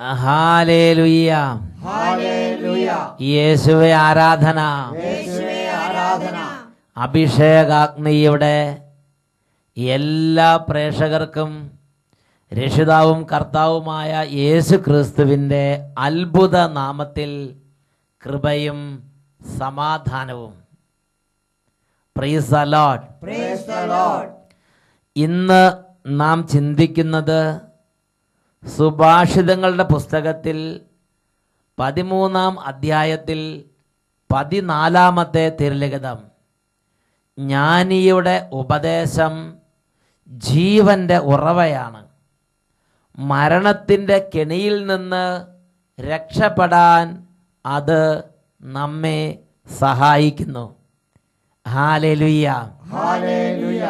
Hallelujah, hallelujah, യേശുവേ ആരാധന. യേശുവേ ആരാധന. അഭിഷേകാഗ്നിയുടെ എല്ലാ പ്രേക്ഷകർക്കും രക്ഷിതാവും കർത്താവുമായ യേശു ക്രിസ്തുവിൻ്റെ അത്ഭുത നാമത്തിൽ കൃപയും സമാധാനവും. Price the Lord. Praise the Lord. ഇന്ന് നാം ചിന്തിക്കുന്നത് സുഭാഷിതങ്ങളുടെ പുസ്തകത്തിൽ 13-ാം അധ്യായത്തിൽ 14-ാമത്തെ തിരുലിഖിതം. ജ്ഞാനിയുടെ ഉപദേശം ജീവൻ്റെ ഉറവയാണ്. മരണത്തിൻ്റെ കെണിയിൽ നിന്ന് രക്ഷപ്പെടാൻ അത് നമ്മെ സഹായിക്കുന്നു. Hallelujah, hallelujah.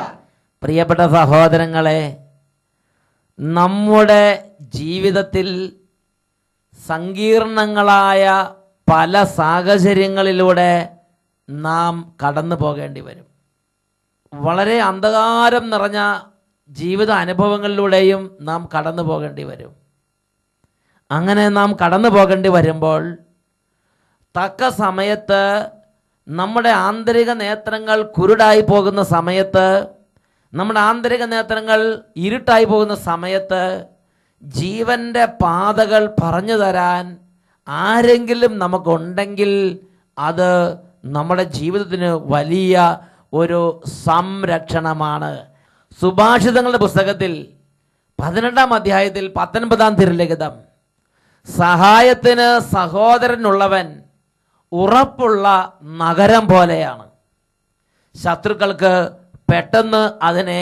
പ്രിയപ്പെട്ട സഹോദരങ്ങളെ, നമ്മുടെ ജീവിതത്തിൽ സങ്കീർണങ്ങളായ പല സാഹചര്യങ്ങളിലൂടെ നാം കടന്നു പോകേണ്ടി വരും. വളരെ അന്ധകാരം നിറഞ്ഞ ജീവിത അനുഭവങ്ങളിലൂടെയും നാം കടന്നു പോകേണ്ടി വരും. അങ്ങനെ നാം കടന്നു പോകേണ്ടി വരുമ്പോൾ തക്ക സമയത്ത് നമ്മുടെ ആന്തരിക നേത്രങ്ങൾ കുരുടായി പോകുന്ന സമയത്ത്, നമ്മുടെ ആന്തരിക നേത്രങ്ങൾ ഇരുട്ടായി പോകുന്ന സമയത്ത് ജീവൻ്റെ പാതകൾ പറഞ്ഞു തരാൻ ആരെങ്കിലും നമുക്കുണ്ടെങ്കിൽ അത് നമ്മുടെ ജീവിതത്തിന് വലിയ ഒരു സംരക്ഷണമാണ്. സുഭാഷിതങ്ങളുടെ പുസ്തകത്തിൽ 18-ാം അധ്യായത്തിൽ 19-ാം തിരുലിഖിതം, സഹായത്തിന് സഹോദരനുള്ളവൻ ഉറപ്പുള്ള നഗരം പോലെയാണ്. ശത്രുക്കൾക്ക് പെട്ടെന്ന് അതിനെ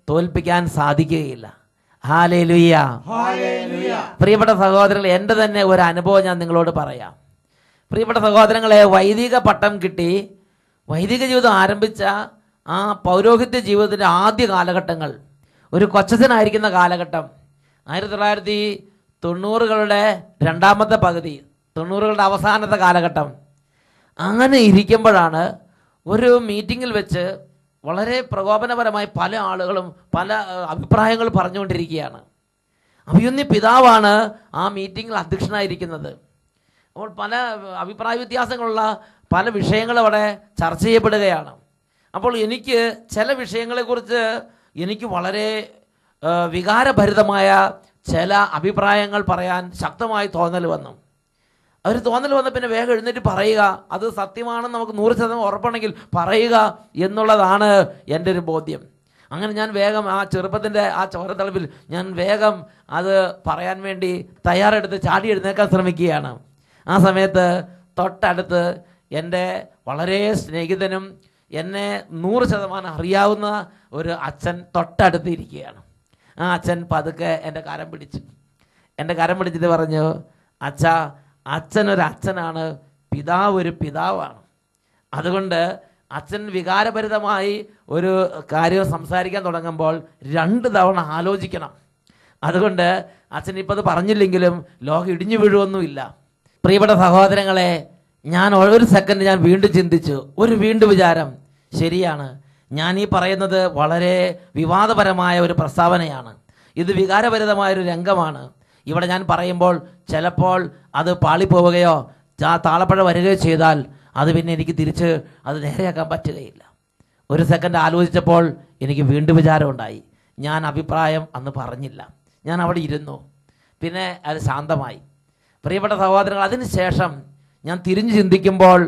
തോൽപ്പിക്കാൻ സാധിക്കുകയില്ല. Hallelujah, hallelujah. പ്രിയപ്പെട്ട സഹോദരങ്ങളെ, എൻ്റെ തന്നെ ഒരു അനുഭവം ഞാൻ നിങ്ങളോട് പറയാം. പ്രിയപ്പെട്ട സഹോദരങ്ങളെ, വൈദിക പട്ടം കിട്ടി വൈദിക ജീവിതം ആരംഭിച്ച ആ പൗരോഹിത്യ ജീവിതത്തിൻ്റെ ആദ്യ കാലഘട്ടങ്ങൾ, ഒരു കൊച്ചനായിരിക്കുന്ന കാലഘട്ടം 1990-കളുടെ രണ്ടാമത്തെ പകുതി, 90-കളുടെ അവസാനത്തെ കാലഘട്ടം. അങ്ങനെ ഇരിക്കുമ്പോഴാണ് ഒരു മീറ്റിങ്ങിൽ വെച്ച് വളരെ പ്രകോപനപരമായി പല ആളുകളും പല അഭിപ്രായങ്ങൾ പറഞ്ഞുകൊണ്ടിരിക്കുകയാണ്. അഭിയുന്നി പിതാവാണ് ആ മീറ്റിങ്ങിൽ അധ്യക്ഷനായിരിക്കുന്നത്. അപ്പോൾ പല അഭിപ്രായ വ്യത്യാസങ്ങളുള്ള പല വിഷയങ്ങൾ അവിടെ ചർച്ച ചെയ്യപ്പെടുകയാണ്. അപ്പോൾ എനിക്ക് ചില വിഷയങ്ങളെക്കുറിച്ച് എനിക്ക് വളരെ വികാരഭരിതമായ ചില അഭിപ്രായങ്ങൾ പറയാൻ ശക്തമായി തോന്നൽ വന്നു. ഒരു തോന്നൽ വന്ന പിന്നെ വേഗം എഴുന്നേറ്റ് പറയുക, അത് സത്യമാണെന്ന് നമുക്ക് 100% ഉറപ്പുണ്ടെങ്കിൽ പറയുക എന്നുള്ളതാണ് എൻ്റെ ഒരു ബോധ്യം. അങ്ങനെ ഞാൻ വേഗം ആ ചെറുപ്പത്തിൻ്റെ ആ ചോരത്തളപ്പിൽ ഞാൻ വേഗം അത് പറയാൻ വേണ്ടി തയ്യാറെടുത്ത് ചാടി എഴുന്നേക്കാൻ ശ്രമിക്കുകയാണ്. ആ സമയത്ത് തൊട്ടടുത്ത് എൻ്റെ വളരെ സ്നേഹിതനും എന്നെ 100% അറിയാവുന്ന ഒരു അച്ഛൻ തൊട്ടടുത്ത് ഇരിക്കുകയാണ്. ആ അച്ഛൻ പതുക്കെ എൻ്റെ കരം പിടിച്ചിട്ട് പറഞ്ഞു, അച്ഛാ, അച്ഛനൊരു അച്ഛനാണ്, പിതാവ് ഒരു പിതാവാണ്. അതുകൊണ്ട് അച്ഛൻ വികാരഭരിതമായി ഒരു കാര്യം സംസാരിക്കാൻ തുടങ്ങുമ്പോൾ 2 തവണ ആലോചിക്കണം. അതുകൊണ്ട് അച്ഛൻ ഇപ്പോൾ അത് പറഞ്ഞില്ലെങ്കിലും ലോകം ഇടിഞ്ഞു വീഴുമൊന്നുമില്ല. പ്രിയപ്പെട്ട സഹോദരങ്ങളെ, ഞാൻ ഒരു സെക്കൻഡ് ഞാൻ വീണ്ടും ചിന്തിച്ചു, വീണ്ടും വിചാരം, ശരിയാണ്, ഞാൻ ഈ പറയുന്നത് വളരെ വിവാദപരമായ ഒരു പ്രസ്താവനയാണ്, ഇത് വികാരഭരിതമായൊരു രംഗമാണ്. ഇവിടെ ഞാൻ പറയുമ്പോൾ ചിലപ്പോൾ അത് പാളിപ്പോവുകയോ താളപ്പഴ വരികയോ ചെയ്താൽ അത് പിന്നെ എനിക്ക് തിരിച്ച് അത് നേരെയാക്കാൻ പറ്റുകയില്ല. ഒരു സെക്കൻഡ് ആലോചിച്ചപ്പോൾ എനിക്ക് വീണ്ടും വിചാരമുണ്ടായി. ഞാൻ അഭിപ്രായം അന്ന് പറഞ്ഞില്ല, ഞാൻ അവിടെ ഇരുന്നു. പിന്നെ അത് ശാന്തമായി. പ്രിയപ്പെട്ട സഹോദരങ്ങൾ, അതിന് ശേഷം ഞാൻ തിരിഞ്ഞു ചിന്തിക്കുമ്പോൾ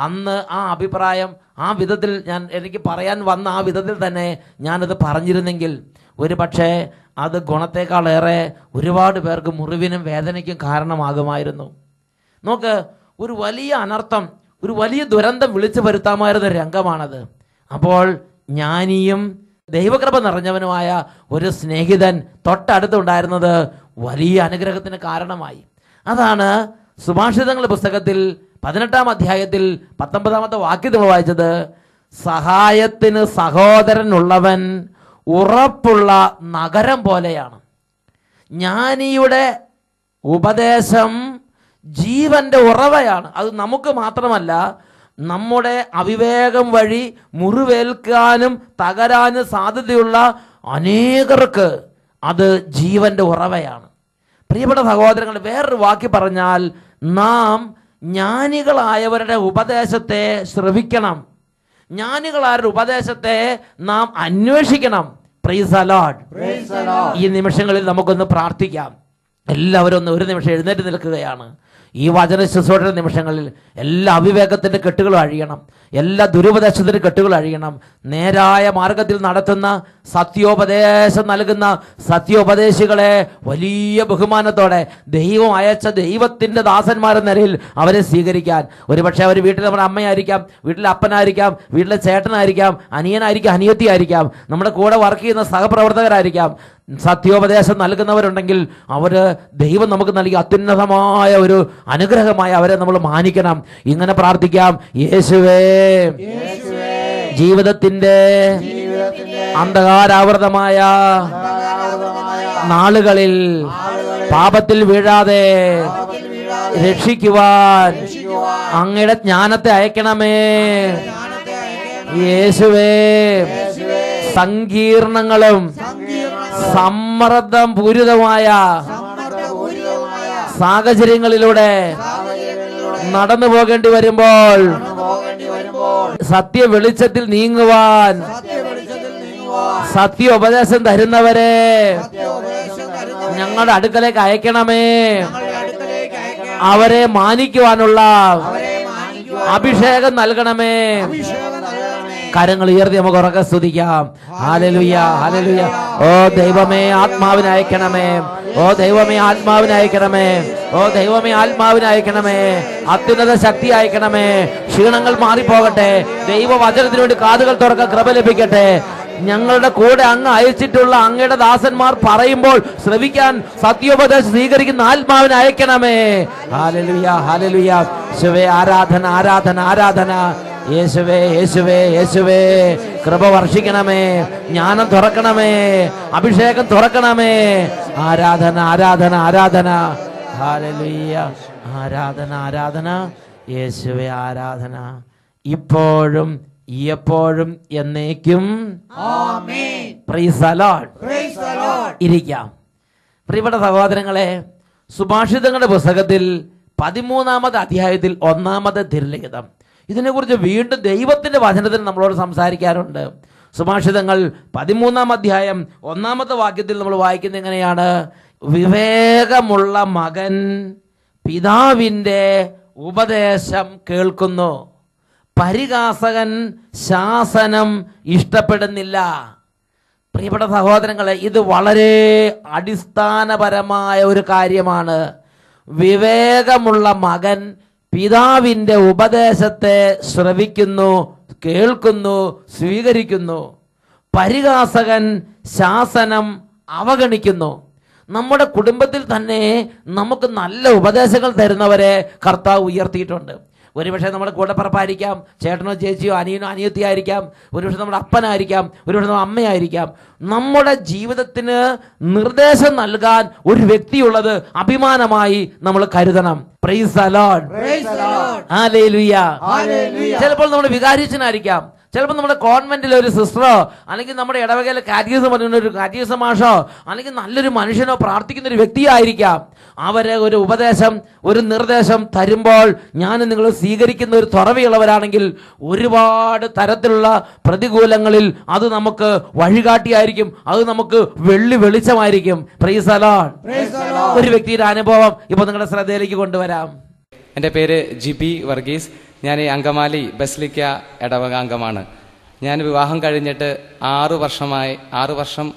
അന്ന് ആ അഭിപ്രായം ആ വിധത്തിൽ എനിക്ക് പറയാൻ വന്ന ആ വിധത്തിൽ തന്നെ ഞാനത് പറഞ്ഞിരുന്നെങ്കിൽ ഒരു പക്ഷേ അത് ഗുണത്തേക്കാളേറെ ഒരുപാട് പേർക്ക് മുറിവിനും വേദനയ്ക്കും കാരണമാകുമായിരുന്നു. നോക്ക്, ഒരു വലിയ അനർത്ഥം, ഒരു വലിയ ദുരന്തം വിളിച്ചു വരുത്താമായിരുന്ന രംഗമാണത്. അപ്പോൾ ജ്ഞാനിയും ദൈവകൃപ നിറഞ്ഞവനുമായ ഒരു സ്നേഹിതൻ തൊട്ടടുത്തുണ്ടായിരുന്നത് വലിയ അനുഗ്രഹത്തിന് കാരണമായി. അതാണ് സുഭാഷിതങ്ങളുടെ പുസ്തകത്തിൽ 18-ാം അധ്യായത്തിൽ 19-ാമത്തെ വാക്യം വായിച്ചത്, സഹായത്തിന് സഹോദരനുള്ളവൻ ഉറപ്പുള്ള നഗരം പോലെയാണ്. ജ്ഞാനിയുടെ ഉപദേശം ജീവന്റെ ഉറവയാണ്. അത് നമുക്ക് മാത്രമല്ല, നമ്മുടെ അവിവേകം വഴി മുറിവേൽക്കാനും തകരാനും സാധ്യതയുള്ള അനേകർക്ക് അത് ജീവന്റെ ഉറവയാണ്. പ്രിയപ്പെട്ട സഹോദരങ്ങൾ, വേറൊരു വാക്കി പറഞ്ഞാൽ നാം ജ്ഞാനികളായവരുടെ ഉപദേശത്തെ ശ്രവിക്കണം. ജ്ഞാനികളായവരുടെ ഉപദേശത്തെ നാം അന്വേഷിക്കണം. Price the Lord. ഈ നിമിഷങ്ങളിൽ നമുക്കൊന്ന് പ്രാർത്ഥിക്കാം. എല്ലാവരും ഒരു നിമിഷം എഴുന്നേറ്റ് നിൽക്കുകയാണ്. ഈ വചന ശുശ്രൂഷ നിമിഷങ്ങളിൽ എല്ലാ അവിവേകത്തിൻ്റെ കെട്ടുകൾ അഴിയണം, എല്ലാ ദുരുപദേശത്തിൻ്റെ കെട്ടുകൾ അഴിയണം. നേരായ മാർഗത്തിൽ നടത്തുന്ന സത്യോപദേശം നൽകുന്ന സത്യോപദേശികളെ വലിയ ബഹുമാനത്തോടെ ദൈവം അയച്ച ദൈവത്തിൻ്റെ ദാസന്മാരെന്ന നിലയിൽ അവരെ സ്വീകരിക്കാൻ. ഒരുപക്ഷെ അവർ വീട്ടിൽ നമ്മുടെ അമ്മയായിരിക്കാം, വീട്ടിലെ അപ്പനായിരിക്കാം, വീട്ടിലെ ചേട്ടനായിരിക്കാം, അനിയനായിരിക്കാം, അനിയത്തിയായിരിക്കാം, നമ്മുടെ കൂടെ വർക്ക് ചെയ്യുന്ന സഹപ്രവർത്തകരായിരിക്കാം. സത്യോപദേശം നൽകുന്നവരുണ്ടെങ്കിൽ അവർ ദൈവം നമുക്ക് നൽകിയ അത്യുന്നതമായ ഒരു അനുഗ്രഹമായി അവരെ നമ്മൾ മാനിക്കണം. ഇങ്ങനെ പ്രാർത്ഥിക്കാം. യേശുവേ, ജീവിതത്തിന്റെ അന്ധകാരാവൃതമായ നാളുകളിൽ പാപത്തിൽ വീഴാതെ രക്ഷിക്കുവാൻ അങ്ങയുടെ ജ്ഞാനത്തെ അയക്കണമേ. യേശുവേ, സങ്കീർണങ്ങളും സമ്മർദ്ദം പൂരിതമായ സാഹചര്യങ്ങളിലൂടെ നടന്നു പോകേണ്ടി വരുമ്പോൾ സത്യ വെളിച്ചത്തിൽ നീങ്ങുവാൻ സത്യ ഉപദേശം തരുന്നവരെ ഞങ്ങളുടെ അടുക്കലേക്ക് അയക്കണമേ. അവരെ മാനിക്കുവാനുള്ള അഭിഷേകം നൽകണമേ. കരങ്ങൾ ഉയർത്തി നമുക്ക് ഉറക്കെ സ്തുതിക്കാം. Hallelujah, hallelujah. ഓ ദൈവമേ, ആത്മാവിനെ അയക്കണമേ. ഓ ദൈവമേ, ആത്മാവിനെ അയക്കണമേ. ഓ ദൈവമേ, ആത്മാവിനെ അയക്കണമേ. അത്യുന്നത ശക്തി അയക്കണമേ. ക്ഷീണങ്ങൾ മാറിപ്പോകട്ടെ. ദൈവവചനത്തിനു വേണ്ടി കാതുകൾ തുറക്കാൻ കൃപ ലഭിക്കട്ടെ. ഞങ്ങളുടെ കൂടെ അങ്ങ് അയച്ചിട്ടുള്ള അങ്ങയുടെ ദാസന്മാർ പറയുമ്പോൾ ശ്രവിക്കാൻ സത്യോപദേശം സ്വീകരിക്കുന്ന ആത്മാവിനെ അയക്കണമേ. Hallelujah, hallelujah. യേശുവേ, ആരാധന, ആരാധന, ആരാധന. യേശുവേ, യേശുവേ, യേശുവേ, കൃപ വർഷിക്കണമേ. ജ്ഞാനം തുറക്കണമേ. അഭിഷേകം തുറക്കണമേ. ആരാധന, ആരാധന, ആരാധന. ഹല്ലേലൂയ. ആരാധന, ആരാധന. യേശുവേ, ആരാധന. ഇപ്പോഴും എപ്പോഴും എന്നേക്കും. Price the Lord. ഇരിക്കാം. പ്രിയപ്പെട്ട സഹോദരങ്ങളെ, സുഭാഷിതങ്ങളുടെ പുസ്തകത്തിൽ 13-ാമത്തെ അധ്യായത്തിൽ 1-ാമത്തെ തിരുലിഖിതം, ഇതിനെക്കുറിച്ച് വീണ്ടും ദൈവത്തിൻ്റെ വചനത്തിൽ നമ്മളോട് സംസാരിക്കാറുണ്ട്. സുഭാഷിതങ്ങൾ 13-ാം അധ്യായം 1-ാമത്തെ വാക്യത്തിൽ നമ്മൾ വായിക്കുന്നത് എങ്ങനെയാണ്? വിവേകമുള്ള മകൻ പിതാവിൻ്റെ ഉപദേശം കേൾക്കുന്നു, പരിഹാസകൻ ശാസനം ഇഷ്ടപ്പെടുന്നില്ല. പ്രിയപ്പെട്ട സഹോദരങ്ങളെ, ഇത് വളരെ അടിസ്ഥാനപരമായ ഒരു കാര്യമാണ്. വിവേകമുള്ള മകൻ പിതാവിൻ്റെ ഉപദേശത്തെ ശ്രവിക്കുന്നു, കേൾക്കുന്നു, സ്വീകരിക്കുന്നു. പരിഹാസകൻ ശാസനം അവഗണിക്കുന്നു. നമ്മുടെ കുടുംബത്തിൽ തന്നെ നമുക്ക് നല്ല ഉപദേശങ്ങൾ തരുന്നവരെ കർത്താവ് ഉയർത്തിയിട്ടുണ്ട്. ഒരുപക്ഷെ നമ്മുടെ കൂടപ്പിറപ്പായിരിക്കാം, ചേട്ടനോ ചേച്ചിയോ അനിയനോ അനിയത്തിയായിരിക്കാം, ഒരുപക്ഷെ നമ്മുടെ അപ്പനായിരിക്കാം, ഒരുപക്ഷെ നമ്മുടെ അമ്മയായിരിക്കാം. നമ്മുടെ ജീവിതത്തിന് നിർദ്ദേശം നൽകാൻ ഒരു വ്യക്തിയുള്ളത് അഭിമാനമായി നമ്മൾ കരുതണം. Price the Lord. ഹല്ലേലൂയ. ചിലപ്പോൾ നമ്മുടെ വികാരിച്ചനായിരിക്കാം, ചിലപ്പോൾ നമ്മുടെ കോൺവെന്റിലെ ഒരു സിസ്റ്ററോ അല്ലെങ്കിൽ നമ്മുടെ ഇടവകയിലെ കാറ്റഗിസം പറയുന്ന ഒരു കാറ്റഗിസം മാഷോ അല്ലെങ്കിൽ നല്ലൊരു മനുഷ്യനോ പ്രാർത്ഥിക്കുന്ന ഒരു വ്യക്തിയായിരിക്കാം. അവരെ ഒരു ഉപദേശം, ഒരു നിർദ്ദേശം തരുമ്പോൾ ഞാൻ നിങ്ങൾ സ്വീകരിക്കുന്ന ഒരു തുറവിയുള്ളവരാണെങ്കിൽ ഒരുപാട് തരത്തിലുള്ള പ്രതികൂലങ്ങളിൽ അത് നമുക്ക് വഴികാട്ടിയായിരിക്കും, അത് നമുക്ക് വെളിച്ചമായിരിക്കും. Price the Lord. ഒരു വ്യക്തിയുടെ അനുഭവം ഇപ്പോൾ നിങ്ങളുടെ ശ്രദ്ധയിലേക്ക് കൊണ്ടുവരാം. എൻ്റെ പേര് ജിബി വർഗീസ്. ഞാൻ അങ്കമാലി ബസ്ലിക്ക ഇടവക അംഗമാണ്. ഞാൻ വിവാഹം കഴിഞ്ഞിട്ട് 6 വർഷം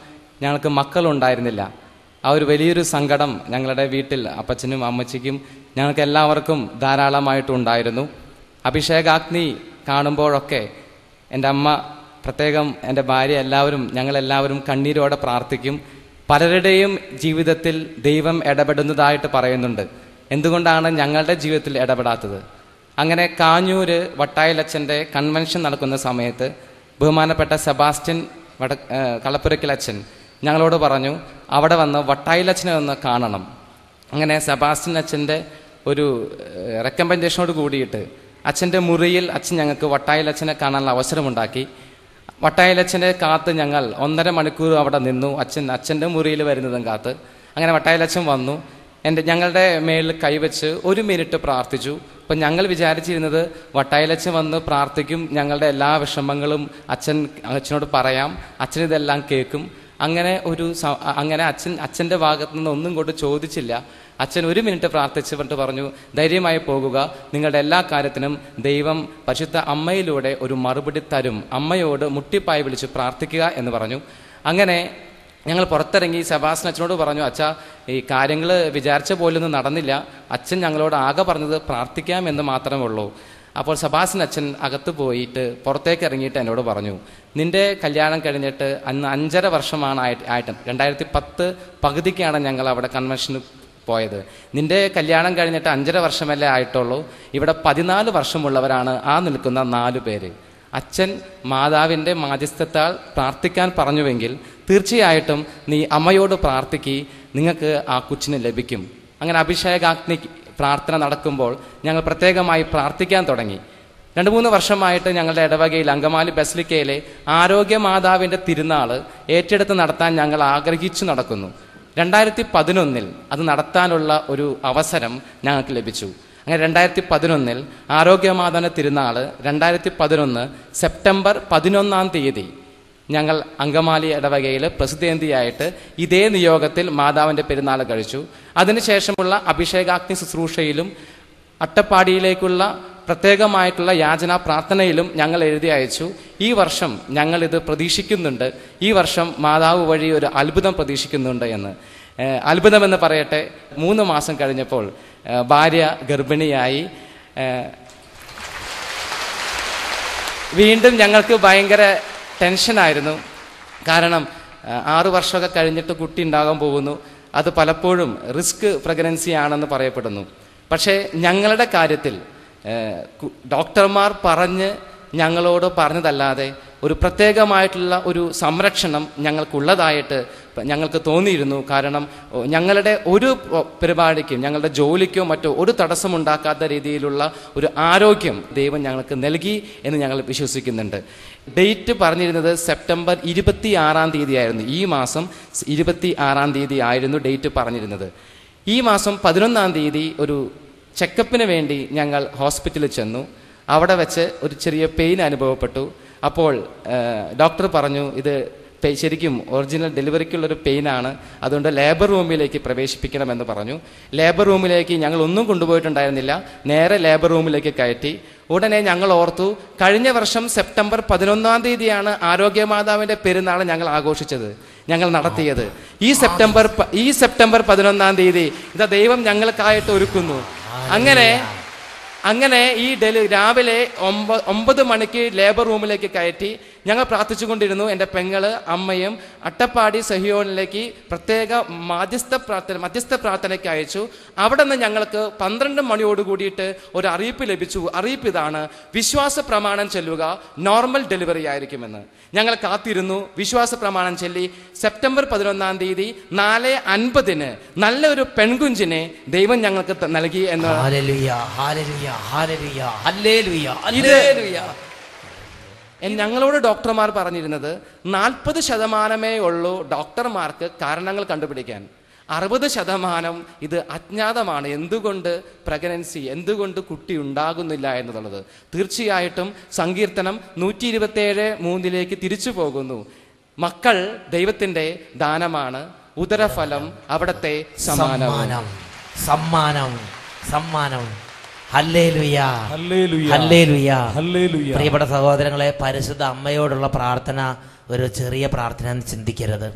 ഞങ്ങൾക്ക് മക്കളുണ്ടായിരുന്നില്ല. ആ ഒരു വലിയൊരു സങ്കടം ഞങ്ങളുടെ വീട്ടിൽ അപ്പച്ചനും അമ്മച്ചിക്കും ഞങ്ങൾക്ക് എല്ലാവർക്കും ധാരാളമായിട്ടുണ്ടായിരുന്നു. അഭിഷേകാഗ്നി കാണുമ്പോഴൊക്കെ എൻ്റെ അമ്മ, പ്രത്യേകം എൻ്റെ ഭാര്യ, ഞങ്ങളെല്ലാവരും കണ്ണീരോടെ പ്രാർത്ഥിക്കും. പലരുടെയും ജീവിതത്തിൽ ദൈവം ഇടപെടുന്നതായിട്ട് പറയുന്നുണ്ട്. എന്തുകൊണ്ടാണ് ഞങ്ങളുടെ ജീവിതത്തിൽ ഇടപെടാത്തത്? അങ്ങനെ കാഞ്ഞൂര് വട്ടായിലച്ഛൻ്റെ കൺവെൻഷൻ നടക്കുന്ന സമയത്ത് ബഹുമാനപ്പെട്ട സെബാസ്റ്റ്യൻ കളപ്പുരയ്ക്കലച്ഛൻ ഞങ്ങളോട് പറഞ്ഞു, അവിടെ വന്ന് വട്ടായിലച്ഛനെ ഒന്ന് കാണണം. അങ്ങനെ സെബാസ്റ്റ്യൻ അച്ഛൻ്റെ ഒരു റെക്കമെൻഡേഷനോട് കൂടിയിട്ട് അച്ഛൻ്റെ മുറിയിൽ അച്ഛൻ ഞങ്ങൾക്ക് വട്ടായിലച്ഛനെ കാണാനുള്ള അവസരമുണ്ടാക്കി. വട്ടായിലച്ഛനെ കാത്ത് ഞങ്ങൾ 1.5 മണിക്കൂർ അവിടെ നിന്നു, അച്ഛൻ്റെ മുറിയിൽ വരുന്നതും കാത്ത്. അങ്ങനെ വട്ടായിലച്ഛൻ വന്നു. ഞങ്ങളുടെ മേളിൽ കൈവച്ച് 1 മിനിറ്റ് പ്രാർത്ഥിച്ചു. അപ്പം ഞങ്ങൾ വിചാരിച്ചിരുന്നത് വട്ടായിലച്ഛൻ വന്ന് പ്രാർത്ഥിക്കും, ഞങ്ങളുടെ എല്ലാ വിഷമങ്ങളും അച്ഛനോട് പറയാം, അച്ഛൻ ഇതെല്ലാം കേൾക്കും. അങ്ങനെ അച്ഛൻ്റെ ഭാഗത്തു നിന്ന് ഒന്നും കൊണ്ട് ചോദിച്ചില്ല. അച്ഛൻ 1 മിനിറ്റ് പ്രാർത്ഥിച്ചിട്ട് പറഞ്ഞു, ധൈര്യമായി പോകുക, നിങ്ങളുടെ എല്ലാ കാര്യത്തിനും ദൈവം പരിശുദ്ധ അമ്മയിലൂടെ ഒരു മറുപടി തരും, അമ്മയോട് മുട്ടിപ്പായി വിളിച്ച് പ്രാർത്ഥിക്കുക എന്ന് പറഞ്ഞു. അങ്ങനെ ഞങ്ങൾ പുറത്തിറങ്ങി സെബാസ്റ്റ്യൻ അച്ഛനോട് പറഞ്ഞു, അച്ഛാ ഈ കാര്യങ്ങൾ വിചാരിച്ച പോലൊന്നും നടന്നില്ല, അച്ഛൻ ഞങ്ങളോട് ആകെ പറഞ്ഞത് പ്രാർത്ഥിക്കാം എന്ന് മാത്രമേ ഉള്ളൂ. അപ്പോൾ സെബാസ്റ്റ്യൻ അച്ഛൻ അകത്ത് പോയിട്ട് പുറത്തേക്ക് ഇറങ്ങിയിട്ട് എന്നോട് പറഞ്ഞു, നിന്റെ കല്യാണം കഴിഞ്ഞിട്ട് അന്ന് 5.5 വർഷമാണ് ആയിട്ട് 2010 പകുതിക്കാണ് ഞങ്ങൾ അവിടെ കൺവെൻഷന് പോയത്. നിന്റെ കല്യാണം കഴിഞ്ഞിട്ട് 5.5 വർഷമല്ലേ ആയിട്ടുള്ളൂ, ഇവിടെ 14 വർഷമുള്ളവരാണ് ആ നിൽക്കുന്ന 4 പേര്. അച്ഛൻ മാതാവിൻ്റെ മാധ്യസ്ഥത്താൽ പ്രാർത്ഥിക്കാൻ പറഞ്ഞുവെങ്കിൽ തീർച്ചയായിട്ടും നീ അമ്മയോട് പ്രാർത്ഥിക്ക്, നിങ്ങൾക്ക് ആ കൊച്ചിന് ലഭിക്കും. അങ്ങനെ അഭിഷേകാഗ്നി പ്രാർത്ഥന നടക്കുമ്പോൾ ഞങ്ങൾ പ്രത്യേകമായി പ്രാർത്ഥിക്കാൻ തുടങ്ങി. 2-3 വർഷമായിട്ട് ഞങ്ങളുടെ ഇടവകയിൽ അങ്കമാലി ബസിലിക്കയിലെ ആരോഗ്യമാതാവിൻ്റെ തിരുനാൾ ഏറ്റെടുത്ത് നടത്താൻ ഞങ്ങൾ ആഗ്രഹിച്ചു നടക്കുന്നു. 2011 അത് നടത്താനുള്ള ഒരു അവസരം ഞങ്ങൾക്ക് ലഭിച്ചു. അങ്ങനെ 2011 ആരോഗ്യമാതാവിൻ്റെ തിരുനാൾ 2011 സെപ്റ്റംബർ 11 ഞങ്ങൾ അങ്കമാലി ഇടവകയിൽ പ്രസിദ്ധേന്തിയായിട്ട് ഇതേ നിയോഗത്തിൽ മാതാവിൻ്റെ പെരുന്നാൾ കഴിച്ചു. അതിനുശേഷമുള്ള അഭിഷേകാഗ്നി ശുശ്രൂഷയിലും അട്ടപ്പാടിയിലേക്കുള്ള പ്രത്യേകമായിട്ടുള്ള യാചനാ പ്രാർത്ഥനയിലും ഞങ്ങൾ എഴുതി അയച്ചു. ഈ വർഷം ഞങ്ങളിത് പ്രതീക്ഷിക്കുന്നുണ്ട്, ഈ വർഷം മാതാവ് വഴി ഒരു അത്ഭുതം പ്രതീക്ഷിക്കുന്നുണ്ട് എന്ന്. അത്ഭുതമെന്ന് പറയട്ടെ, 3 മാസം കഴിഞ്ഞപ്പോൾ ഭാര്യ ഗർഭിണിയായി. വീണ്ടും ഞങ്ങൾക്ക് ഭയങ്കര ടെൻഷനായിരുന്നു. കാരണം 6 വർഷമൊക്കെ കഴിഞ്ഞിട്ട് കുട്ടി ഉണ്ടാകാൻ പോകുന്നു. അത് പലപ്പോഴും റിസ്ക് പ്രഗ്നൻസി ആണെന്ന് പറയപ്പെടുന്നു. പക്ഷേ ഞങ്ങളുടെ കാര്യത്തിൽ ഡോക്ടർമാർ ഞങ്ങളോട് പറഞ്ഞതല്ലാതെ ഒരു പ്രത്യേകമായിട്ടുള്ള ഒരു സംരക്ഷണം ഞങ്ങൾക്കുള്ളതായിട്ട് ഞങ്ങൾക്ക് തോന്നിയിരുന്നു. കാരണം ഞങ്ങളുടെ ഒരു പരിപാടിക്കും ഞങ്ങളുടെ ജോലിക്കോ മറ്റോ ഒരു തടസ്സമുണ്ടാക്കാത്ത രീതിയിലുള്ള ഒരു ആരോഗ്യം ദൈവം ഞങ്ങൾക്ക് നൽകി എന്ന് ഞങ്ങൾ വിശ്വസിക്കുന്നുണ്ട്. ഡേറ്റ് പറഞ്ഞിരുന്നത് സെപ്റ്റംബർ 26 ആയിരുന്നു. ഈ മാസം 26 ആയിരുന്നു ഡേറ്റ് പറഞ്ഞിരുന്നത്. ഈ മാസം 11 ഒരു ചെക്കപ്പിന് വേണ്ടി ഞങ്ങൾ ഹോസ്പിറ്റലിൽ ചെന്നു. അവിടെ വെച്ച് ഒരു ചെറിയ പെയിൻ അനുഭവപ്പെട്ടു. അപ്പോൾ ഡോക്ടർ പറഞ്ഞു, ഇത് ശരിക്കും ഒറിജിനൽ ഡെലിവറിക്കുള്ളൊരു പെയിനാണ്, അതുകൊണ്ട് ലേബർ റൂമിലേക്ക് പ്രവേശിപ്പിക്കണമെന്ന് പറഞ്ഞു. ലേബർ റൂമിലേക്ക് ഞങ്ങൾ ഒന്നും കൊണ്ടുപോയിട്ടുണ്ടായിരുന്നില്ല, നേരെ ലേബർ റൂമിലേക്ക് കയറ്റി. ഉടനെ ഞങ്ങൾ ഓർത്തു, കഴിഞ്ഞ വർഷം സെപ്റ്റംബർ 11 ആരോഗ്യമാതാവിൻ്റെ പെരുന്നാൾ ഞങ്ങൾ ആഘോഷിച്ചത്, ഞങ്ങൾ നടത്തിയത്. ഈ സെപ്റ്റംബർ 11 ഇതാ ദൈവം ഞങ്ങൾക്കായിട്ട് ഒരുക്കുന്നു. അങ്ങനെ ഈ രാവിലെ 9 മണിക്ക് ലേബർ റൂമിലേക്ക് കയറ്റി ഞങ്ങൾ പ്രാർത്ഥിച്ചുകൊണ്ടിരുന്നു. എൻ്റെ പെങ്ങള് അമ്മയും അട്ടപ്പാടി സഹിയോനിലേക്ക് പ്രത്യേക മധ്യസ്ഥ പ്രാർത്ഥനയ്ക്ക് അയച്ചു. അവിടെ നിന്ന് ഞങ്ങൾക്ക് 12 മണിയോട് കൂടിയിട്ട് ഒരു അറിയിപ്പ് ലഭിച്ചു. അറിയിപ്പ് ഇതാണ്: വിശ്വാസ പ്രമാണം ചൊല്ലുക, നോർമൽ ഡെലിവറി ആയിരിക്കുമെന്ന്. ഞങ്ങൾ കാത്തിരുന്നു, വിശ്വാസ പ്രമാണം ചൊല്ലി. സെപ്റ്റംബർ 11 4:50 നല്ലൊരു പെൺകുഞ്ചിനെ ദൈവം ഞങ്ങൾക്ക് നൽകി എന്ന്. ഞങ്ങളോട് ഡോക്ടർമാർ പറഞ്ഞിരുന്നത് 40% ഉള്ളൂ ഡോക്ടർമാർക്ക് കാരണങ്ങൾ കണ്ടുപിടിക്കാൻ. 60% ഇത് അജ്ഞാതമാണ്. എന്തുകൊണ്ട് പ്രഗ്നൻസി, എന്തുകൊണ്ട് കുട്ടി ഉണ്ടാകുന്നില്ല എന്നുള്ളത്. തീർച്ചയായിട്ടും സങ്കീർത്തനം 127:3 തിരിച്ചു പോകുന്നു. മക്കൾ ദൈവത്തിൻ്റെ ദാനമാണ്, ഉദരഫലം അവിടത്തെ സമ്മാനം. പ്രിയപ്പെട്ട സഹോദരങ്ങളെ, പരിശുദ്ധ അമ്മയോടുള്ള പ്രാർത്ഥന ഒരു ചെറിയ പ്രാർത്ഥന എന്ന് ചിന്തിക്കരുത്.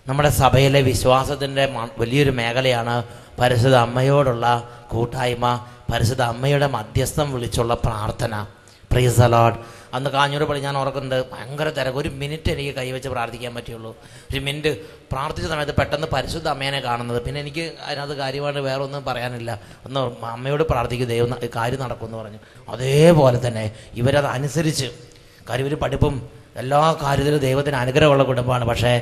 നമ്മുടെ സഭയിലെ വിശ്വാസത്തിൻ്റെ വലിയൊരു മേഖലയാണ് പരിശുദ്ധ അമ്മയോടുള്ള കൂട്ടായ്മ, പരിശുദ്ധ അമ്മയുടെ മധ്യസ്ഥം വിളിച്ചുള്ള പ്രാർത്ഥന. Price the Lord. അന്ന് കാഞ്ഞൂർ പള്ളി ഞാൻ ഓർക്കുന്നുണ്ട്, ഭയങ്കര തിരക്ക്. 1 മിനിറ്റ് എനിക്ക് കൈവച്ച് പ്രാർത്ഥിക്കാൻ പറ്റുള്ളൂ. 1 മിനിറ്റ് പ്രാർത്ഥിച്ച സമയത്ത് പെട്ടെന്ന് പരിശുദ്ധ അമ്മേനെ കാണുന്നത്. പിന്നെ എനിക്ക് അതിനകത്ത് കാര്യമായിട്ട് വേറെ ഒന്നും പറയാനില്ല. ഒന്ന് അമ്മയോട് പ്രാർത്ഥിക്കും, ദൈവം കാര്യം നടക്കുമെന്ന് പറഞ്ഞു. അതേപോലെ തന്നെ ഇവരത് അനുസരിച്ച്, കാര്യം ഇവർ പഠിപ്പും എല്ലാ കാര്യത്തിലും ദൈവത്തിന് അനുഗ്രഹമുള്ള കുടുംബമാണ്. പക്ഷേ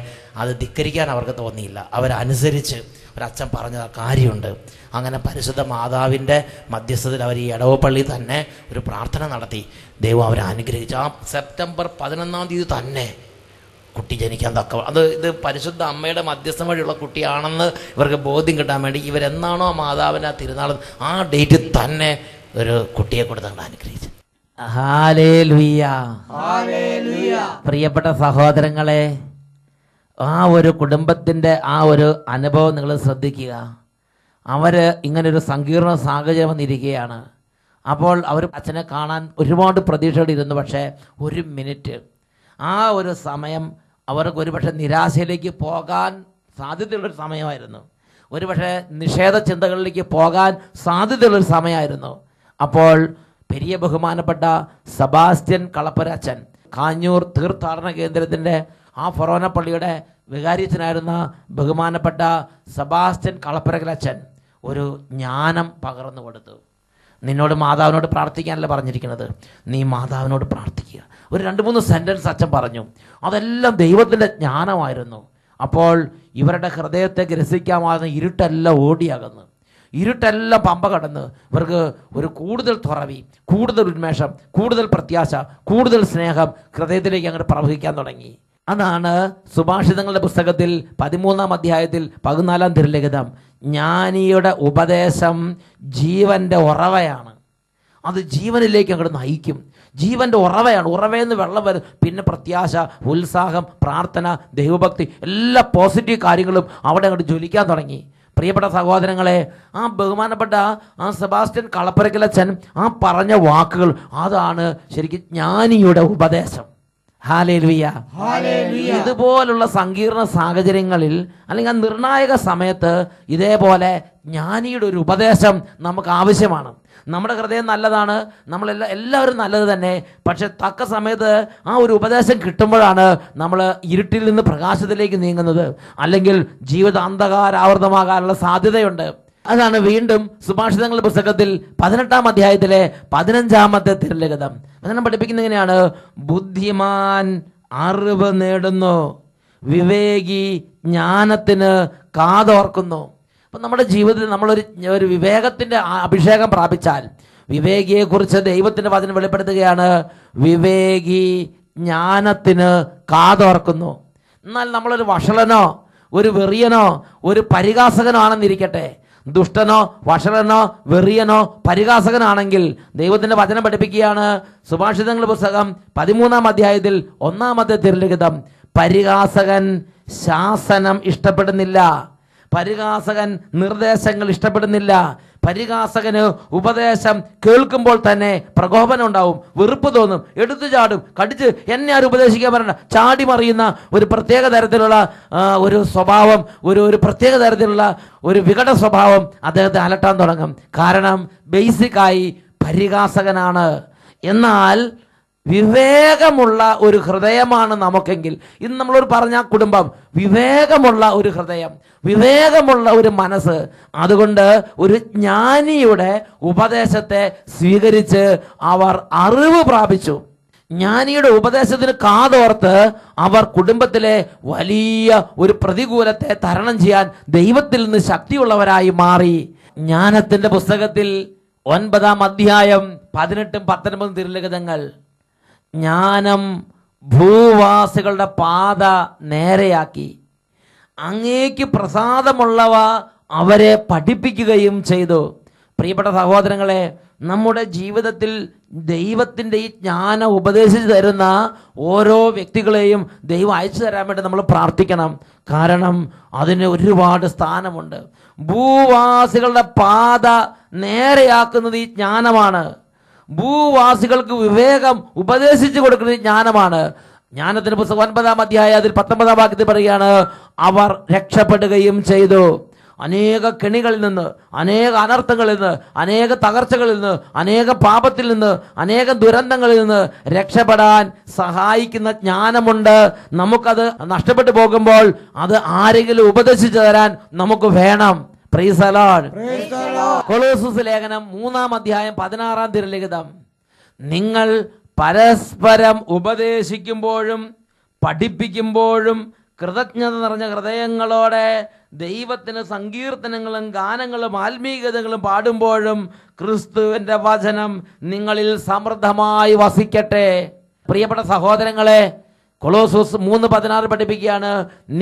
അത് ധിക്കരിക്കാൻ അവർക്ക് തോന്നിയില്ല. അവരനുസരിച്ച് ഒരച്ഛൻ പറഞ്ഞ കാര്യമുണ്ട്. അങ്ങനെ പരിശുദ്ധ മാതാവിൻ്റെ മധ്യസ്ഥതയിൽ അവർ ഈ എടവപ്പള്ളി തന്നെ ഒരു പ്രാർത്ഥന നടത്തി. ദൈവം അവരെ അനുഗ്രഹിച്ചു. ആ സെപ്റ്റംബർ 11 തന്നെ കുട്ടി ജനിക്കാൻ തക്ക ഇത് പരിശുദ്ധ അമ്മയുടെ മധ്യസ്ഥം വഴിയുള്ള കുട്ടിയാണെന്ന് ഇവർക്ക് ബോധ്യം കിട്ടാൻ വേണ്ടി ഇവരെന്നാണോ മാതാവിൻ്റെ ആ തിരുനാൾ ആ ഡേറ്റ് തന്നെ ഒരു കുട്ടിയെ കൊടുത്തങ്ങ് അനുഗ്രഹിച്ചു. ഹല്ലേലൂയ. പ്രിയപ്പെട്ട സഹോദരങ്ങളെ, ആ ഒരു കുടുംബത്തിൻ്റെ ആ ഒരു അനുഭവം നിങ്ങൾ ശ്രദ്ധിക്കുക. അവർ ഇങ്ങനൊരു സങ്കീർണ സാഹചര്യം വന്നിരിക്കുകയാണ്. അപ്പോൾ അവർ അച്ഛനെ കാണാൻ ഒരുപാട് പ്രതീക്ഷയോടെ ഇരുന്നു. പക്ഷേ ഒരു മിനിറ്റ്, ആ ഒരു സമയം അവർക്ക് ഒരുപക്ഷെ നിരാശയിലേക്ക് പോകാൻ സാധ്യതയുള്ളൊരു സമയമായിരുന്നു. ഒരുപക്ഷെ നിഷേധ ചിന്തകളിലേക്ക് പോകാൻ സാധ്യതയുള്ളൊരു സമയമായിരുന്നു. അപ്പോൾ പെരിയ ബഹുമാനപ്പെട്ട സെബാസ്റ്റ്യൻ കളപ്പരച്ചൻ, കാഞ്ഞൂർ തീർത്ഥാടന കേന്ദ്രത്തിൻ്റെ ആ ഫൊറോന പള്ളിയുടെ വികാരിയച്ഛനായിരുന്ന ബഹുമാനപ്പെട്ട സെബാസ്റ്റ്യൻ കളപ്പരച്ചൻ ഒരു ജ്ഞാനം പകർന്നു കൊടുത്തു. നിന്നോട് മാതാവിനോട് പ്രാർത്ഥിക്കാനല്ല പറഞ്ഞിരിക്കുന്നത്, നീ മാതാവിനോട് പ്രാർത്ഥിക്കുക. ഒരു 2-3 സെൻറ്റൻസ് അച്ഛൻ പറഞ്ഞു. അതെല്ലാം ദൈവത്തിൻ്റെ ജ്ഞാനമായിരുന്നു. അപ്പോൾ ഇവരുടെ ഹൃദയത്തെ ഗ്രസിക്കാമാകുന്ന ഇരുട്ടെല്ലാം ഓടിയാകുന്നു. ഇരുട്ടെല്ലാം പമ്പ കടന്ന് ഇവർക്ക് ഒരു കൂടുതൽ തുറവി, കൂടുതൽ ഉന്മേഷം, കൂടുതൽ പ്രത്യാശ, കൂടുതൽ സ്നേഹം ഹൃദയത്തിലേക്ക് അങ്ങോട്ട് പ്രവഹിക്കാൻ തുടങ്ങി. അതാണ് സുഭാഷിതങ്ങളുടെ പുസ്തകത്തിൽ 13-ാം അധ്യായത്തിൽ 14-ാം തിരുലിഖിതം, ജ്ഞാനിയുടെ ഉപദേശം ജീവൻ്റെ ഉറവയാണ്. അത് ജീവനിലേക്ക് അങ്ങോട്ട് നയിക്കും. ജീവൻ്റെ ഉറവയാണ്. ഉറവയെന്ന് വെള്ളം വരും. പിന്നെ പ്രത്യാശ, ഉത്സാഹം, പ്രാർത്ഥന, ദൈവഭക്തി, എല്ലാ പോസിറ്റീവ് കാര്യങ്ങളും അവിടെ അങ്ങോട്ട് ജ്വലിക്കാൻ തുടങ്ങി. പ്രിയപ്പെട്ട സഹോദരങ്ങളെ, ആ ബഹുമാനപ്പെട്ട ആ സെബാസ്റ്റ്യൻ കളപ്പരക്കലച്ചൻ ആ പറഞ്ഞ വാക്കുകൾ, അതാണ് ശരിക്കും ജ്ഞാനിയുടെ ഉപദേശം. ഹല്ലേലൂയ. ഇതുപോലുള്ള സങ്കീർണ സാഹചര്യങ്ങളിൽ അല്ലെങ്കിൽ ആ നിർണായക സമയത്ത് ഇതേപോലെ ജ്ഞാനിയുടെ ഒരു ഉപദേശം നമുക്ക് ആവശ്യമാണ്. നമ്മുടെ ഹൃദയം നല്ലതാണ്, എല്ലാവരും നല്ലത് തന്നെ. പക്ഷെ തക്ക സമയത്ത് ആ ഒരു ഉപദേശം കിട്ടുമ്പോഴാണ് നമ്മൾ ഇരുട്ടിൽ നിന്ന് പ്രകാശത്തിലേക്ക് നീങ്ങുന്നത്. അല്ലെങ്കിൽ ജീവിത അന്ധകാരാവൃതമാകാനുള്ള സാധ്യതയുണ്ട്. അതാണ് വീണ്ടും സുഭാഷിതങ്ങളുടെ പുസ്തകത്തിൽ 18-ാം അധ്യായത്തിലെ 15-ാമത്തെ തിരുലിഖിതം വചനം പഠിപ്പിക്കുന്നത് എങ്ങനെയാണ്? ബുദ്ധിമാൻ അറിവ് നേടുന്നു, വിവേകി ജ്ഞാനത്തിന് കാതോർക്കുന്നു. അപ്പം നമ്മുടെ ജീവിതത്തിൽ നമ്മളൊരു വിവേകത്തിൻ്റെ അഭിഷേകം പ്രാപിച്ചാൽ, വിവേകിയെക്കുറിച്ച് ദൈവത്തിൻ്റെ വചനം വെളിപ്പെടുത്തുകയാണ്, വിവേകി ജ്ഞാനത്തിന് കാതോർക്കുന്നു. എന്നാൽ നമ്മളൊരു വഷളനോ ഒരു വെറിയനോ ഒരു പരിഹാസകനോ ആണെന്നിരിക്കട്ടെ, ദുഷ്ടനോ വഷളനോ വെറിയനോ പരിഹാസകനാണെങ്കിൽ ദൈവത്തിൻ്റെ വചനം പഠിപ്പിക്കുകയാണ്, സുഭാഷിതങ്ങളുടെ പുസ്തകം 13-ാം അധ്യായത്തിൽ 1-ാമത്തെ തിരുലിഖിതം, പരിഹാസകൻ ശാസനം ഇഷ്ടപ്പെടുന്നില്ല, പരിഹാസകൻ നിർദ്ദേശങ്ങൾ ഇഷ്ടപ്പെടുന്നില്ല. പരിഹാസകന് ഉപദേശം കേൾക്കുമ്പോൾ തന്നെ പ്രകോപനം ഉണ്ടാവും, വെറുപ്പ് തോന്നും, എടുത്തു ചാടും, കടിച്ച് എന്നെ ആരും ഉപദേശിക്കാൻ പറയണ്ട, ചാടി മറിയുന്ന ഒരു പ്രത്യേക തരത്തിലുള്ള ഒരു സ്വഭാവം, ഒരു പ്രത്യേക തരത്തിലുള്ള ഒരു വികട സ്വഭാവം അദ്ദേഹത്തെ അലട്ടാൻ തുടങ്ങും. കാരണം ബേസിക്കായി പരിഹാസകനാണ്. എന്നാൽ വിവേകമുള്ള ഒരു ഹൃദയമാണ് നമുക്കെങ്കിൽ, ഇന്ന് നമ്മളോട് പറഞ്ഞ കുടുംബം വിവേകമുള്ള ഒരു ഹൃദയം, വിവേകമുള്ള ഒരു മനസ്സ്. അതുകൊണ്ട് ഒരു ജ്ഞാനിയുടെ ഉപദേശത്തെ സ്വീകരിച്ച് അവർ അറിവ് പ്രാപിച്ചു. ജ്ഞാനിയുടെ ഉപദേശത്തിന് കാതോർത്ത് അവർ കുടുംബത്തിലെ വലിയ ഒരു പ്രതികൂലത്തെ തരണം ചെയ്യാൻ ദൈവത്തിൽ നിന്ന് ശക്തിയുള്ളവരായി മാറി. ജ്ഞാനത്തിന്റെ പുസ്തകത്തിൽ 9-ാം അധ്യായം 18-ഉം 19-ഉം തിരുലിഖിതങ്ങൾ, ജ്ഞാനം ഭൂവാസികളുടെ പാത നേരെയാക്കി, അങ്ങേക്ക് പ്രസാദമുള്ളവ അവരെ പഠിപ്പിക്കുകയും ചെയ്തു. പ്രിയപ്പെട്ട സഹോദരങ്ങളെ, നമ്മുടെ ജീവിതത്തിൽ ദൈവത്തിൻ്റെ ഈ ജ്ഞാനം ഉപദേശിച്ചു തരുന്ന ഓരോ വ്യക്തികളെയും ദൈവം അയച്ചു തരാൻ വേണ്ടി നമ്മൾ പ്രാർത്ഥിക്കണം. കാരണം അതിന് ഒരുപാട് സ്ഥാനമുണ്ട്. ഭൂവാസികളുടെ പാത നേരെയാക്കുന്നത് ഈ ജ്ഞാനമാണ്. ഭൂവാസികൾക്ക് വിവേകം ഉപദേശിച്ചു കൊടുക്കുന്നത് ജ്ഞാനമാണ്. ജ്ഞാനത്തിന്റെ പുസ്തകം 9-ാം അധ്യായം അതിൽ 19-ാം വാക്യത്തിൽ പറയുകയാണ്, അവർ രക്ഷപ്പെടുകയും ചെയ്തു. അനേക കെണികളിൽ നിന്ന്, അനേക അനർത്ഥങ്ങളിൽ നിന്ന്, അനേക തകർച്ചകളിൽ നിന്ന്, അനേക പാപത്തിൽ നിന്ന്, അനേക ദുരന്തങ്ങളിൽ നിന്ന് രക്ഷപ്പെടാൻ സഹായിക്കുന്ന ജ്ഞാനമുണ്ട്. നമുക്കത് നഷ്ടപ്പെട്ടു പോകുമ്പോൾ അത് ആരെങ്കിലും ഉപദേശിച്ചു തരാൻ നമുക്ക് വേണം. Price the Lord. കൊളോസ്യസ് ലേഖനം 3-ാം അധ്യായം 16-ാം തിരുലിഖിതം, നിങ്ങൾ പരസ്പരം ഉപദേശിക്കുമ്പോഴും പഠിപ്പിക്കുമ്പോഴും കൃതജ്ഞത നിറഞ്ഞ ഹൃദയങ്ങളോടെ ദൈവത്തിന് സങ്കീർത്തനങ്ങളും ഗാനങ്ങളും ആത്മീയതകളും പാടുമ്പോഴും ക്രിസ്തുവിന്റെ വചനം നിങ്ങളിൽ സമൃദ്ധമായി വസിക്കട്ടെ. പ്രിയപ്പെട്ട സഹോദരങ്ങളെ, കൊളോസോസ് 3:16 പഠിപ്പിക്കുകയാണ്,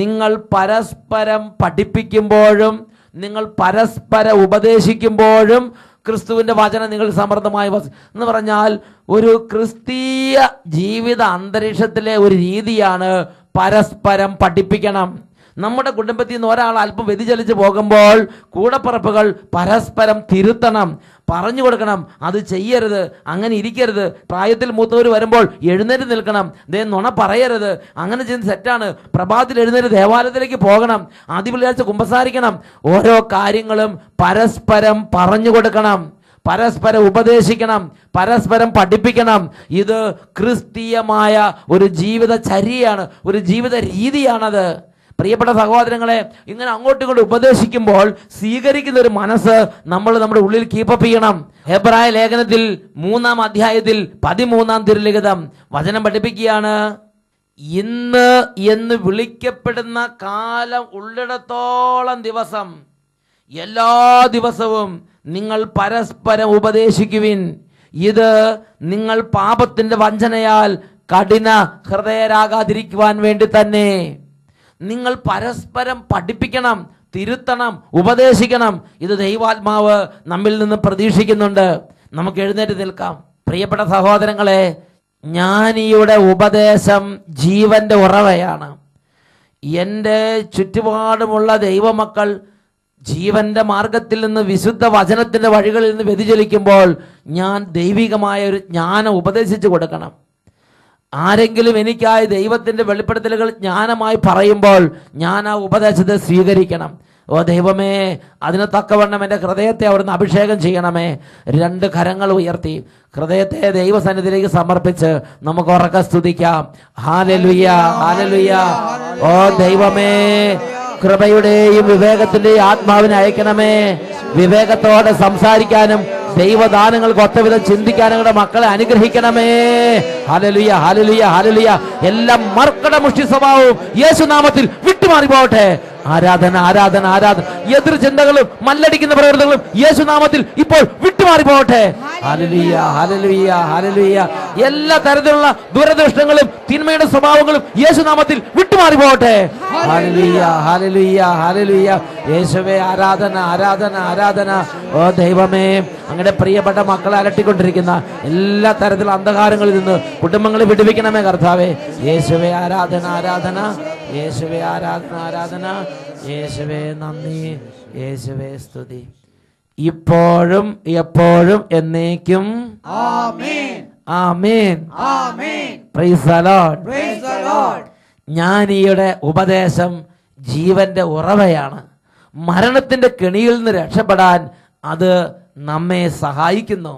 നിങ്ങൾ പരസ്പരം പഠിപ്പിക്കുമ്പോഴും നിങ്ങൾ പരസ്പരം ഉപദേശിക്കുമ്പോഴും ക്രിസ്തുവിൻ്റെ വചനം നിങ്ങൾ സമൃദ്ധമായി എന്ന് പറഞ്ഞാൽ ഒരു ക്രിസ്തീയ ജീവിത അന്തരീക്ഷത്തിലെ ഒരു രീതിയാണ് പരസ്പരം പഠിപ്പിക്കണം. നമ്മുടെ കുടുംബത്തിൽ നിന്ന് ഒരാൾ അല്പം വ്യതിചലിച്ച് പോകുമ്പോൾ കൂടപ്പിറപ്പുകൾ പരസ്പരം തിരുത്തണം, പറഞ്ഞു കൊടുക്കണം, അത് ചെയ്യരുത്, അങ്ങനെ ഇരിക്കരുത്. പ്രായത്തിൽ മൂത്തവർ വരുമ്പോൾ എഴുന്നേറ്റ് നിൽക്കണം, ദേ നുണ പറയരുത്, അങ്ങനെ ചെയ്യുന്നത് തെറ്റാണ്, പ്രഭാതത്തിൽ എഴുന്നേറ്റ് ദേവാലയത്തിലേക്ക് പോകണം, ആദ്യ വെള്ളിയാഴ്ച കുമ്പസാരിക്കണം. ഓരോ കാര്യങ്ങളും പരസ്പരം പറഞ്ഞു കൊടുക്കണം, പരസ്പരം ഉപദേശിക്കണം, പരസ്പരം പഠിപ്പിക്കണം. ഇത് ക്രിസ്തീയമായ ഒരു ജീവിതചര്യയാണ്, ഒരു ജീവിത രീതിയാണത്. പ്രിയപ്പെട്ട സഹോദരങ്ങളെ, ഇങ്ങനെ അങ്ങോട്ടും ഇങ്ങോട്ടും ഉപദേശിക്കുമ്പോൾ സ്വീകരിക്കുന്ന ഒരു മനസ്സ് നമ്മൾ നമ്മുടെ ഉള്ളിൽ കീപ്പപ്പ് ചെയ്യണം. ഹെബ്രായ ലേഖനത്തിൽ 3-ാം അധ്യായത്തിൽ 13-ാം തിരുലിഖിതം വചനം പഠിപ്പിക്കുകയാണ്, ഇന്ന് എന്ന് വിളിക്കപ്പെടുന്ന കാലം ഉള്ളിടത്തോളം ദിവസം എല്ലാ ദിവസവും നിങ്ങൾ പരസ്പരം ഉപദേശിക്കുവിൻ, ഇത് നിങ്ങൾ പാപത്തിന്റെ വഞ്ചനയാൽ കഠിന ഹൃദയരാകാതിരിക്കുവാൻ വേണ്ടി തന്നെ. നിങ്ങൾ പരസ്പരം പഠിപ്പിക്കണം, തിരുത്തണം, ഉപദേശിക്കണം. ഇത് ദൈവാത്മാവ് നമ്മിൽ നിന്ന് പ്രതീക്ഷിക്കുന്നുണ്ട്. നമുക്ക് എഴുന്നേറ്റ് നിൽക്കാം. പ്രിയപ്പെട്ട സഹോദരങ്ങളെ, ജ്ഞാനിയുടെ ഉപദേശം ജീവന്റെ ഉറവയാണ്. എൻ്റെ ചുറ്റുപാടുമുള്ള ദൈവമക്കൾ ജീവന്റെ മാർഗത്തിൽ നിന്ന് വിശുദ്ധ വചനത്തിന്റെ വഴികളിൽ നിന്ന് വ്യതിചലിക്കുമ്പോൾ ഞാൻ ദൈവികമായ ഒരു ജ്ഞാനം ഉപദേശിച്ചു കൊടുക്കണം. ആരെങ്കിലും എനിക്കായി ദൈവത്തിന്റെ വെളിപ്പെടുത്തലുകൾ ജ്ഞാനമായി പറയുമ്പോൾ ഞാൻ ആ ഉപദേശത്തെ സ്വീകരിക്കണം. ഓ ദൈവമേ, അതിന് തക്കവണ്ണം എൻ്റെ ഹൃദയത്തെ അവിടുന്ന് അഭിഷേകം ചെയ്യണമേ. 2 കരങ്ങൾ ഉയർത്തി ഹൃദയത്തെ ദൈവസന്നിധിയിലേക്ക് സമർപ്പിച്ച് നമുക്ക് ഉറക്കെ സ്തുതിക്കാം. Hallelujah, hallelujah. ഓ ദൈവമേ, കൃപയുടെയും വിവേകത്തിന്റെയും ആത്മാവിനെ അയക്കണമേ. വിവേകത്തോടെ സംസാരിക്കാനും ദൈവദാനങ്ങൾക്ക് ഒത്തവിധം ചിന്തിക്കാനും കൂടെ മക്കളെ അനുഗ്രഹിക്കണമേ. Hallelujah, hallelujah, hallelujah. എല്ലാം മർക്കട മുഷ്ടി സ്വഭാവവും യേശുനാമത്തിൽ വിട്ടുമാറി പോകട്ടെ. ആരാധന, ആരാധന, ആരാധന. എതിർ ചിന്തകളും മല്ലടിക്കുന്ന പ്രവൃത്തികളും യേശുനാമത്തിൽ ഇപ്പോൾ വിട്ടുമാറി പോകട്ടെ. Hallelujah, hallelujah, hallelujah. എല്ലാ തരത്തിലുള്ള ദുരദൃഷ്ടങ്ങളും തിന്മയുടെ സ്വഭാവങ്ങളും യേശുനാമത്തിൽ വിട്ടുമാറി പോകട്ടെ. Hallelujah, hallelujah, hallelujah. യേശുവേ, ആരാധന, ആരാധന, ആരാധന. ഓ ദൈവമേ, അങ്ങയുടെ പ്രിയപ്പെട്ട മക്കളെ അലട്ടിക്കൊണ്ടിരിക്കുന്ന എല്ലാ തരത്തിലുള്ള അന്ധകാരങ്ങളിൽ നിന്ന് കുടുംബങ്ങളെ വിടുവിക്കണമേ കർത്താവേ. യേശുവേ, ആരാധന, ആരാധന. യേശുവേ, ആരാധന, ആരാധന. യേശുവേ, നന്ദി. യേശുവേ, സ്തുതി. ഇപ്പോഴും എപ്പോഴും എന്നേക്കും. Amen, amen, amen. Praise the Lord, praise the Lord. ജ്ഞാനിയുടെ ഉപദേശം ജീവന്റെ ഉറവയാണ്. മരണത്തിന്റെ കെണിയിൽ നിന്ന് രക്ഷപ്പെടാൻ അത് നമ്മെ സഹായിക്കുന്നു.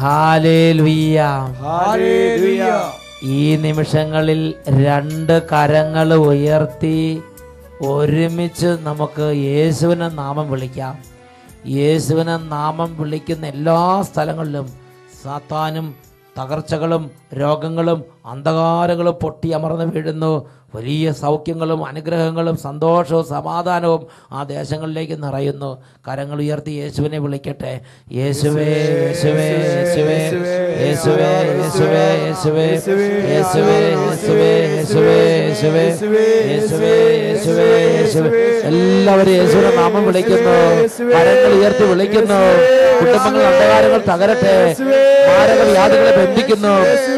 Hallelujah, hallelujah. ഈ നിമിഷങ്ങളിൽ 2 കരങ്ങൾ ഉയർത്തി ഒരുമിച്ച് നമുക്ക് യേശുവിനെ നാമം വിളിക്കാം. യേശുവിനെ നാമം വിളിക്കുന്ന എല്ലാ സ്ഥലങ്ങളിലും സാത്താനും തകർച്ചകളും രോഗങ്ങളും അന്ധകാരങ്ങളും പൊട്ടി അമർന്ന് വീഴുന്നു. വലിയ സൗഖ്യങ്ങളും അനുഗ്രഹങ്ങളും സന്തോഷവും സമാധാനവും ആ ദേശങ്ങളിലേക്ക് നിറയുന്നു. കരങ്ങൾ ഉയർത്തി യേശുവിനെ വിളിക്കട്ടെ. യേശുവേ യേശുവേ യേശുവേ യേശുവേ യേശുവേ യേശുവേ യേശുവേ യേശുവേ യേശുവേ യേശുവേ യേശുവേ യേശുവേ യേശുവേ. എല്ലാവരും യേശുവിന്റെ നാമം വിളിക്കുന്നു, കരങ്ങൾ ഉയർത്തി വിളിക്കുന്നു. കുടുംബങ്ങൾ അന്ധകാരങ്ങൾ തകരട്ടെ. മാരക വ്യാധികളെ ബന്ധിക്കുന്നു,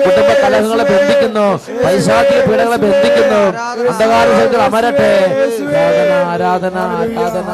കുടുംബ കലഹങ്ങളെ ബന്ധിക്കുന്നു, പൈശാചിക പീഡകളെ ബന്ധിക്കുന്നു. അന്ധകാര ശക്തികൾ അമരട്ടെ. ആരാധന ആരാധന ആരാധന.